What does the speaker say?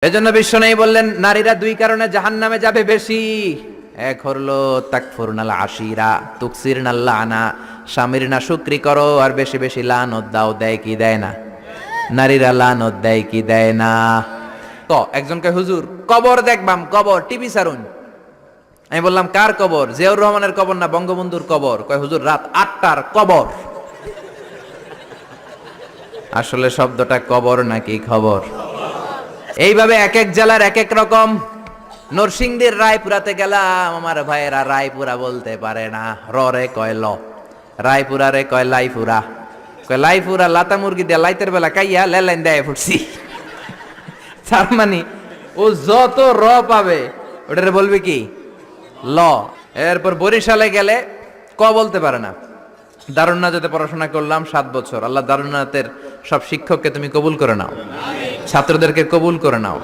এজন্য বিশ্বনবী বললেন নারীরা দুই কারণে জাহান্নামে যাবে বেশি। এক হলো তাকফুরনাল আশিরা তুকসিরনাল লানা, স্বামীর না শুকরি করো আর বেশি বেশি লানত দাও। দেয় কি দেয় না? নারীরা লানত দেয় কি দেয় না? তো একজনকে হুজুর কবর দেখবাম, কবর টিভি সারুন। আমি বললাম কার কবর? জিয়াউর রহমানের কবর না বঙ্গবন্ধুর কবর? কয় হুজুর রাত 8টার কবর। আসলে শব্দটা কবর নাকি খবর? এইভাবে এক এক জেলার এক এক রকম। নরসিংদীর রায়পুরাতে গেলাম, আমার ভাইয়েরা রায়পুরা বলতে পারে না, রে কয় ল। রায়পুরা রে কয় লাইপুরা। কয় লাইপুরা লাতা মুরগি দিয়ে লাইতের বেলা কাইয়া লেলাইন দেয় ফুটছি। তার মানে ও যত র পাবে ওটারে বলবে কি ল। এরপর বরিশালে গেলে ক বলতে পারে না। দারুন্নাতে পড়াশোনা করলাম 7 বছর। আল্লাহ দারুন্নাতের সব শিক্ষককে তুমি কবুল করে নাও, ছাত্রদেরকে কবুল করে নাও।